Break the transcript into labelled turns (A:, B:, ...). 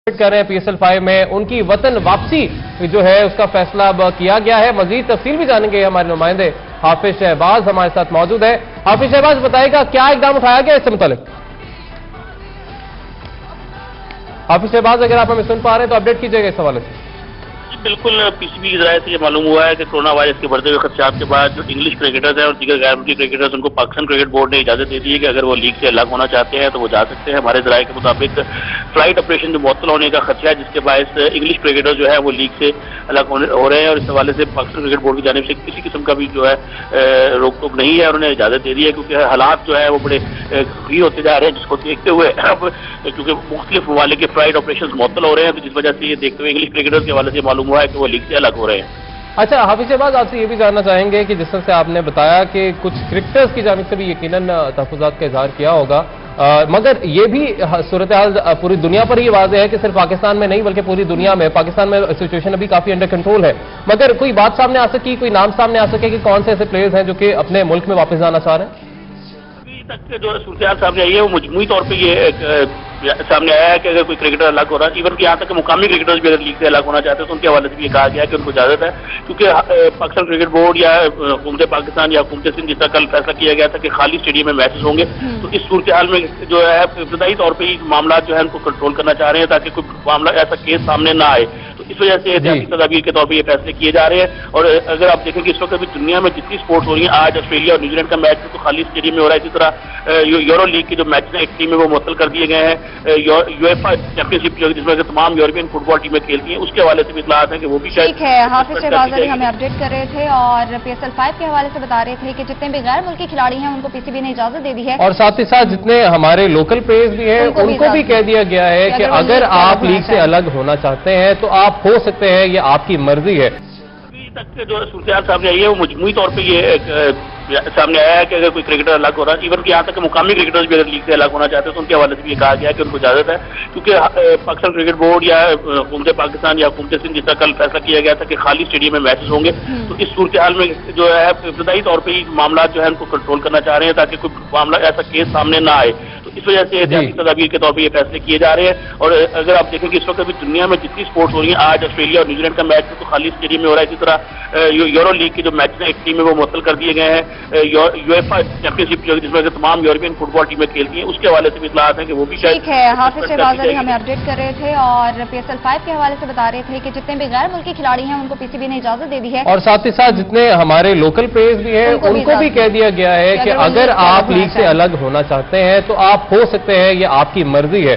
A: कर रहे हैं PSL 5 में उनकी वतन वापसी जो है उसका फैसला अब किया गया है। मजीद तफसील भी जानेंगे हमारे नुमाइंदे हाफिज शहबाज हमारे साथ मौजूद है। हाफिज शहबाज बताएगा क्या इकदाम उठाया गया इससे मुतालिक। हाफिज शहबाज अगर आप हमें सुन पा रहे हैं तो अपडेट कीजिएगा इस हवाले से।
B: बिल्कुल पीसीबी की राय से ये मालूम हुआ है कि कोरोना वायरस के बढ़ते हुए खदशात के बाद जो इंग्लिश क्रिकेटर्स हैं और दीगर गैर मुल्की क्रिकेटर्स उनको पाकिस्तान क्रिकेट बोर्ड ने इजाजत दे दी है कि अगर वो लीग से अलग होना चाहते हैं तो वो जा सकते हैं। हमारे जराये के मुताबिक फ्लाइट ऑपरेशन जो मुअत्तल होने का खदशा है जिसके बायस इंग्लिश क्रिकेटर्स जो है वो लीग से अलग हो रहे हैं और इस हवाले से पाकिस्तान क्रिकेट बोर्ड की जानिब से किसी किस्म का भी जो है रोक टोक नहीं है। उन्होंने इजाजत दे दी है क्योंकि हालात जो है वो बड़े फ्री होते जा रहे हैं जिसको देखते हुए अब क्योंकि मुख्तलिफ ममालिक के फ्लाइट ऑपरेशन मुअत्तल हो रहे हैं तो जिस वजह से ये देखते हुए इंग्लिश क्रिकेटर्स के हवाले से मालूम हुआ है कि वो लीग से अलग हो रहे हैं।
A: अच्छा हाफिज शहबाज आपसे ये भी जानना चाहेंगे कि जिस तरह से आपने बताया कि कुछ क्रिकेटर्स की जानिब से भी यकीनन तहफ़्फ़ुज़ात का इज़हार किया होगा मगर ये भी सूरत हाल पूरी दुनिया पर ही वाज़ेह है कि सिर्फ पाकिस्तान में नहीं बल्कि पूरी दुनिया में पाकिस्तान में सिचुएशन अभी काफी अंडर कंट्रोल है। मगर कोई बात सामने आ सकी, कोई नाम सामने आ सके कि कौन से ऐसे प्लेयर्स हैं जो कि अपने मुल्क में वापस जाना चाह रहे हैं?
B: अभी तक जो सूरत सामने आई है वो मजमूई तौर पर ये सामने आया है कि अगर कोई क्रिकेटर अलग हो रहा है, इवन कि यहाँ तक कि मुकामी क्रिकेटर्स भी अगर लीग से अलग होना चाहते हैं तो उनके हवाले से भी ये कहा गया है कि उनको इजाजत है क्योंकि पाकिस्तान क्रिकेट बोर्ड या हुकूमत पाकिस्तान या हुकूमत सिंध जिसका कल फैसला किया गया था कि खाली स्टेडियम में मैचेस होंगे तो इस सूरत हाल में जो है इब्तदाई तौर पर ही मामला जो है उनको कंट्रोल करना चाह रहे हैं ताकि कोई मामला ऐसा केस सामने ना आए। तो इस वजह से एहतियाती तदाबीर के तौर पर ये फैसले किए जा रहे हैं। और अगर आप देखें कि इस वक्त अभी दुनिया में जितनी स्पोर्ट्स हो रही है, आज ऑस्ट्रेलिया और न्यूजीलैंड का मैच तो खाली स्टेडियम में हो रहा है, इसी तरह यूरो लीग के जो मैच हैं एक टीम में वो मुअत्तल कर दिए गए हैं। यूएफए चैंपियनशिप जो जिसमें तमाम यूरोपियन फुटबॉल टीमें खेलती हैं उसके हवाले से भी इत्तलात हैं कि वो भी
C: ठीक है। हाफिज शहबाज अली हमें अपडेट कर रहे थे और PSL 5 के हवाले से बता रहे थे कि जितने भी गैर मुल्की खिलाड़ी हैं उनको पीसीबी ने इजाजत दे दी है
A: और साथ ही साथ जितने हमारे लोकल प्लेयर्स भी हैं उनको भी कह दिया गया है कि अगर आप लीग से अलग होना चाहते हैं तो आप हो सकते हैं, ये आपकी मर्जी है।
B: अभी तक जो सूरत सामने आई है वो मजमूई तौर पर ये सामने आया है कि अगर कोई क्रिकेटर अलग हो रहा है, इवन कि यहाँ तक कि मुकामी क्रिकेटर्स भी अगर लीग से अलग होना चाहते हैं तो उनके हवाले से भी ये कहा गया है कि उनको इजाजत है क्योंकि पाकिस्तान क्रिकेट बोर्ड या हुकूमत पाकिस्तान या हुकूमत सिंध जिसका कल फैसला किया गया था कि खाली स्टेडियम में मैचेस होंगे तो इस सूरत हाल में जो है इब्तदाई तौर पर ही मामला जो है उनको कंट्रोल करना चाह रहे हैं ताकि कोई मामला ऐसा केस सामने ना आए। तो इस वजह से एहतियाती तदाबीर के तौर पर ये फैसले किए जा रहे हैं। और अगर आप देखें कि इस वक्त अभी दुनिया में जितनी स्पोर्ट्स हो रही है, आज ऑस्ट्रेलिया और न्यूजीलैंड का मैच तो खाली स्टेडियम में हो रहा है, इसी तरह यूरो लीग के जो मैच हैं एक टीम में वो मुअत्तल कर दिए गए हैं। यूएफए चैंपियनशिप जो जिसमें तमाम यूरोपियन फुटबॉल टीमें खेलती हैं उसके हवाले से भी इत्तलात हैं कि वो भी
C: ठीक है। हाफिज शहबाज अली हमें अपडेट कर रहे थे और PSL 5 के हवाले से बता रहे थे कि जितने भी गैर मुल्की खिलाड़ी हैं उनको पीसीबी ने इजाजत दे दी है
A: और साथ ही साथ जितने हमारे लोकल प्लेयर्स भी हैं उनको भी कह दिया गया है कि अगर आप लीग से अलग होना चाहते हैं तो आप हो सकते हैं, ये आपकी मर्जी है।